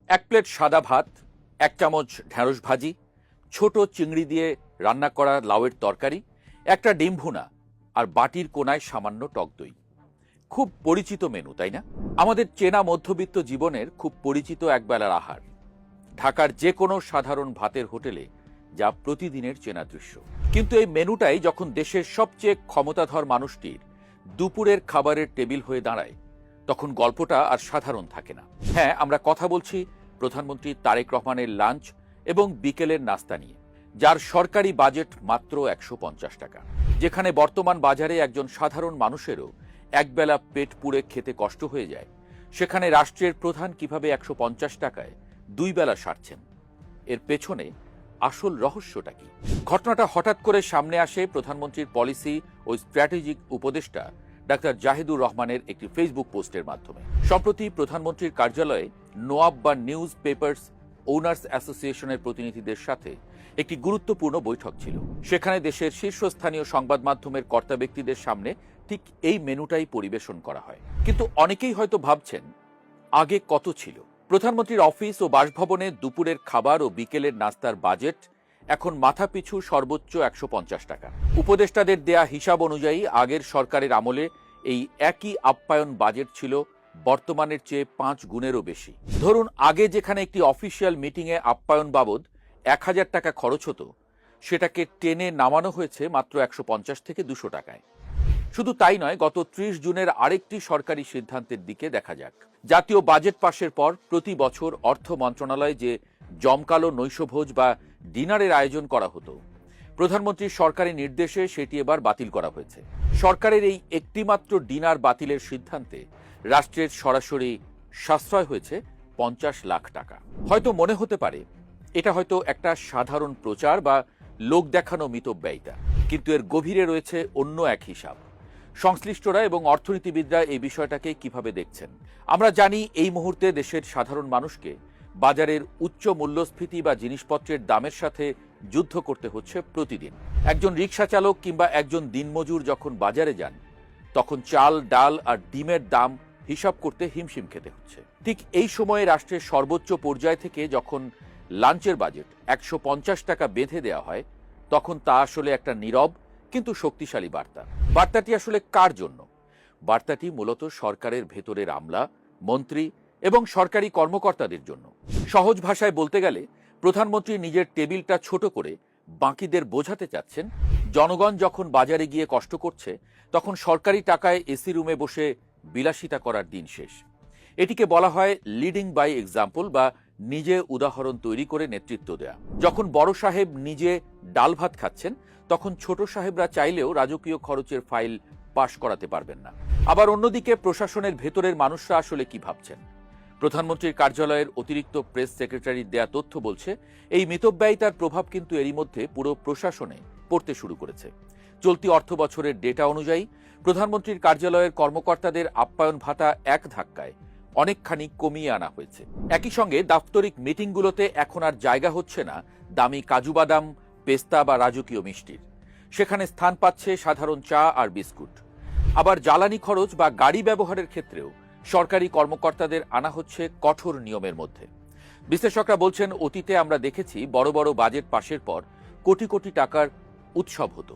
এক প্লেট সাদা ভাত, এক চামচ ঢেঁড়স ভাজি, ছোট চিংড়ি দিয়ে রান্না করা লাউয়ের তরকারি, একটা ডিম ভুনা আর বাটির কোনায় সামান্য টক দই। খুব পরিচিত মেনু, তাই না? আমাদের চেনা মধ্যবিত্ত জীবনের খুব পরিচিত একবেলার আহার। ঢাকার যে কোনো সাধারণ ভাতের হোটেলে যা প্রতিদিনের চেনা দৃশ্য। কিন্তু এই মেনুটাই যখন দেশের সবচেয়ে ক্ষমতাধর মানুষটির দুপুরের খাবারের টেবিল হয়ে দাঁড়ায়, তখন গল্পটা আর সাধারণ থাকে না। হ্যাঁ, আমরা কথা বলছি প্রধানমন্ত্রী তারেক রহমানের লাঞ্চ এবং বিকেলের নাস্তা নিয়ে, যার সরকারি বাজেট মাত্র ১৫০ টাকা। যেখানে বর্তমান বাজারে একজন সাধারণ মানুষেরও একবেলা পেট পুড়ে খেতে কষ্ট হয়ে যায়, সেখানে রাষ্ট্রের প্রধান কিভাবে ১৫০ টাকায় দুই বেলা সারছেন, এর পেছনে আসল রহস্যটা কি? ঘটনাটা হঠাৎ করে সামনে আসে প্রধানমন্ত্রীর পলিসি ও স্ট্র্যাটেজিক উপদেষ্টা ডাক্তার জাহিদুর রহমানের একটি ফেসবুক পোস্টের মাধ্যমে। সম্প্রতি প্রধানমন্ত্রীর কার্যালয়ে নোয়াব বা নিউজ পেপার্স ওনার্স অ্যাসোসিয়েশনের প্রতিনিধিদের সাথে একটি গুরুত্বপূর্ণ বৈঠক ছিল। সেখানে দেশের শীর্ষস্থানীয় সংবাদ মাধ্যমের কর্তা ব্যক্তিদের সামনে ঠিক এই মেনুটাই পরিবেশন করা হয়। কিন্তু অনেকেই হয়তো ভাবছেন, আগে কত ছিল? প্রধানমন্ত্রীর অফিস ও বাসভবনে দুপুরের খাবার ও বিকেলের নাস্তার বাজেট এখন মাথাপিছু সর্বোচ্চ ১৫০ টাকা। উপদেষ্টাদের দেয়া হিসাব অনুযায়ী আগের সরকারের আমলে এই একই আপ্যায়ন বাজেট ছিল বর্তমানের চেয়ে ৫ গুণেরও বেশি। ধরুন, আগে যেখানে একটি অফিসিয়াল মিটিংয়ে আপ্যায়ন বাবদ ১০০০ টাকা খরচ হতো, সেটাকে টেনে নামানো হয়েছে মাত্র ১৫০ থেকে ২০০ টাকায়। শুধু তাই নয়, গত ৩০ জুনের আরেকটি সরকারি সিদ্ধান্তের দিকে দেখা যাক। জাতীয় বাজেট পাশের পর প্রতি বছর অর্থ মন্ত্রণালয় যে জমকালো নৈশভোজ বা ডিনারের আয়োজন করা হতো, প্রধানমন্ত্রীর সরকারি নির্দেশে সেটি এবার বাতিল করা হয়েছে। সরকারের এই একটিমাত্র ডিনার বাতিলের সিদ্ধান্তে রাষ্ট্রের সরাসরি সাশ্রয় হয়েছে ৫০ লাখ টাকা। হয়তো মনে হতে পারে এটা হয়তো একটা সাধারণ প্রচার বা লোক দেখানো মিতব্যয়িতা, কিন্তু এর গভীরে রয়েছে অন্য এক হিসাব। সংশ্লিষ্টরা এবং অর্থনীতিবিদরা এই বিষয়টাকে কিভাবে দেখছেন? আমরা জানি এই মুহূর্তে দেশের সাধারণ মানুষকে বাজারের উচ্চ মূল্যস্ফীতি বা জিনিসপত্রের দামের সাথে যুদ্ধ করতে হচ্ছে প্রতিদিন। একজন রিকশা চালক কিংবা একজন দিনমজুর যখন বাজারে যান, তখন চাল, ডাল আর ডিমের দাম হিসাব করতে হিমশিম খেতে হচ্ছে। ঠিক এই সময়ে রাষ্ট্রের সর্বোচ্চ পর্যায় থেকে যখন লাঞ্চের বাজেট ১৫০ টাকা বেঁধে দেওয়া হয়, তখন তা আসলে একটা নীরব কিন্তু শক্তিশালী বার্তা। বার্তাটি আসলে কার জন্য? বার্তাটি মূলত সরকারের ভেতরের আমলা, মন্ত্রী এবং সরকারি কর্মকর্তাদের জন্য। সহজ ভাষায় বলতে গেলে, প্রধানমন্ত্রী নিজের টেবিলটা ছোট করে বাকিদের বোঝাতে চাচ্ছেন, জনগণ যখন বাজারে গিয়ে কষ্ট করছে, তখন সরকারি টাকায় এসি রুমে বসে বিলাসিতা করার দিন শেষ। এটিকে বলা হয় লিডিং বাই এক্সাম্পল বা নিজে উদাহরণ তৈরি করে নেতৃত্ব দেয়া। যখন বড় সাহেব নিজে ডাল ভাত খাচ্ছেন, তখন ছোট সাহেবরা চাইলেও রাজকীয় খরচের ফাইল পাশ করাতে পারবেন না। আবার অন্যদিকে প্রশাসনের ভেতরের মানুষরা আসলে কি ভাবছেন? প্রধানমন্ত্রীর কার্যালয়ের অতিরিক্ত প্রেস সেক্রেটারির দেয়া তথ্য বলছে, এই মিতব্যয়িতার প্রভাব কিন্তু এরই মধ্যে পুরো প্রশাসনে পড়তে শুরু করেছে। চলতি অর্থ বছরের ডেটা অনুযায়ী প্রধানমন্ত্রীর কার্যালয়ের কর্মকর্তাদের আপ্যায়ন ভাতা এক ধাক্কায় অনেকখানি কমিয়ে আনা হয়েছে। একই সঙ্গে দাপ্তরিক মিটিংগুলোতে এখন আর জায়গা হচ্ছে না দামি কাজু বাদাম, পেস্তা বা রাজকীয় মিষ্টির। সেখানে স্থান পাচ্ছে সাধারণ চা আর বিস্কুট। আবার জ্বালানি খরচ বা গাড়ি ব্যবহারের ক্ষেত্রেও সরকারি কর্মকর্তাদের আনা হচ্ছে কঠোর নিয়মের মধ্যে। বিশ্লেষকরা বলছেন, অতীতে আমরা দেখেছি বড় বড় বাজেট পাশের পর কোটি কোটি টাকার উৎসব হতো,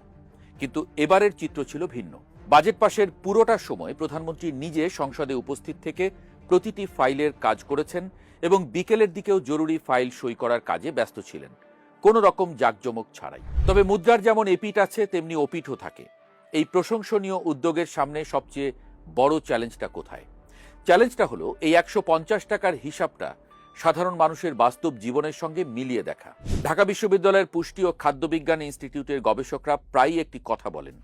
কিন্তু এবারের চিত্র ছিল ভিন্ন। বাজেট পাশের পুরোটা সময় প্রধানমন্ত্রী নিজে সংসদে উপস্থিত থেকে প্রতিটি ফাইলের কাজ করেছেন এবং বিকেলের দিকেও জরুরি ফাইল সই করার কাজে ব্যস্ত ছিলেন, কোনো রকম জাঁকজমক ছাড়াই। তবে মুদ্রার যেমন এপিঠ আছে, তেমনি ওপিঠও থাকে। এই প্রশংসনীয় উদ্যোগের সামনে সবচেয়ে বড় চ্যালেঞ্জটা কোথায়? চ্যালেঞ্জটা হলো এই ১৫০ টাকার হিসাবটা সাধারণ মানুষের বাস্তব জীবনের সঙ্গে মিলিয়ে দেখা। ঢাকা বিশ্ববিদ্যালয়ের পুষ্টি ও খাদ্যবিজ্ঞান ইনস্টিটিউটের গবেষকরা প্রায়ই একটি কথা বলেন,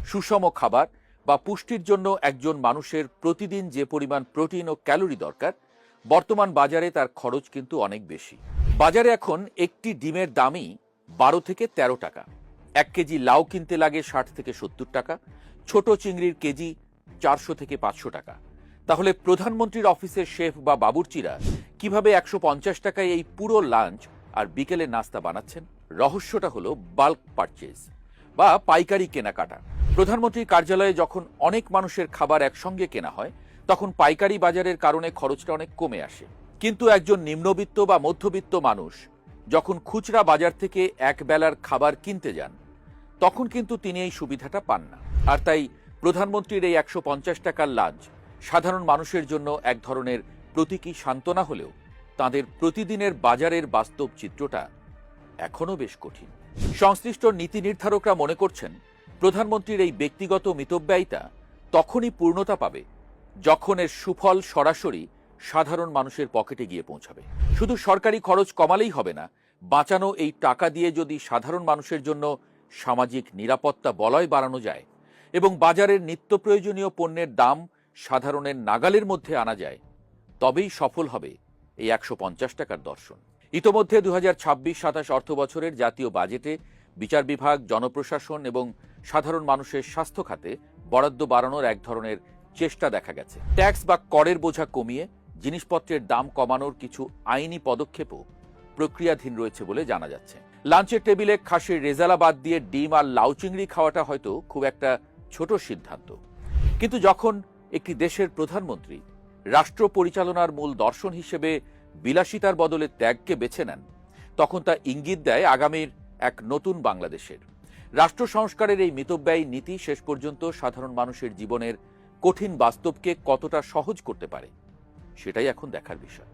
সুষম খাবার বা পুষ্টির জন্য একজন মানুষের প্রতিদিন যে পরিমাণ প্রোটিন ও ক্যালোরি দরকার, বর্তমান বাজারে তার খরচ কিন্তু অনেক বেশি। বাজারে এখন একটি ডিমের দামই ১২ থেকে ১৩ টাকা। ১ কেজি লাউ কিনতে লাগে ৬০ থেকে ৭০ টাকা। ছোট চিংড়ির কেজি ৪০০ থেকে ৫০০ টাকা। তাহলে প্রধানমন্ত্রীর অফিসের শেফ বা বাবুর্চিরা কিভাবে ১৫০ টাকায় এই পুরো লাঞ্চ আর বিকেলের নাস্তা বানাচ্ছেন? রহস্যটা হলো বাল্ক পারচেজ বা পাইকারি কেনাকাটা। প্রধানমন্ত্রীর কার্যালয়ে যখন অনেক মানুষের খাবার একসঙ্গে কেনা হয়, তখন পাইকারি বাজারের কারণে খরচটা অনেক কমে আসে। কিন্তু একজন নিম্নবিত্ত বা মধ্যবিত্ত মানুষ যখন খুচরা বাজার থেকে এক বেলার খাবার কিনতে যান, তখন কিন্তু তিনি এই সুবিধাটা পান না। আর তাই প্রধানমন্ত্রীর এই 150 টাকার লাঞ্চ সাধারণ মানুষের জন্য এক ধরনের প্রতীকী সান্ত্বনা হলেও তাদের প্রতিদিনের বাজারের বাস্তব চিত্রটা এখনও বেশ কঠিন। সংশ্লিষ্ট নীতি নির্ধারকরা মনে করছেন, প্রধানমন্ত্রীর এই ব্যক্তিগত মিতব্যয়িতা তখনই পূর্ণতা পাবে যখন এর সুফল সরাসরি সাধারণ মানুষের পকেটে গিয়ে পৌঁছাবে। শুধু সরকারি খরচ কমালেই হবে না, বাঁচানো এই টাকা দিয়ে যদি সাধারণ মানুষের জন্য সামাজিক নিরাপত্তা বলয় বাড়ানো যায় এবং বাজারের নিত্য প্রয়োজনীয় পণ্যের দাম সাধারণের নাগালের মধ্যে আনা যায়, তবেই সফল হবে এই 150 টাকার দর্শন। ইতোমধ্যে 2026-27 অর্থ বছরের জাতীয় বাজেটে বিচার বিভাগ, জনপ্রশাসন এবং সাধারণ মানুষের স্বাস্থ্য খাতে বরাদ্দ বাড়ানোর এক ধরনের চেষ্টা দেখা গেছে। ট্যাক্স বা করের বোঝা কমিয়ে জিনিসপত্রের দাম কমানোর কিছু আইনি পদক্ষেপও প্রক্রিয়াধীন রয়েছে বলে জানা যাচ্ছে। লাঞ্চের টেবিলে খাসির রেজালা বাদ দিয়ে ডিম আর লাউ চিংড়ি খাওয়াটা হয়তো খুব একটা ছোট সিদ্ধান্ত, কিন্তু যখন একটি দেশের প্রধানমন্ত্রী রাষ্ট্র পরিচালনার মূল দর্শন হিসেবে বিলাসিতার বদলে ত্যাগকে বেছে নেন, তখন তা ইঙ্গিত দেয় আগামীর এক নতুন বাংলাদেশের। রাষ্ট্র সংস্কারের এই মিতব্যয়ী নীতি শেষ পর্যন্ত সাধারণ মানুষের জীবনের কঠিন বাস্তবকে কতটা সহজ করতে পারে, সেটাই এখন দেখার বিষয়।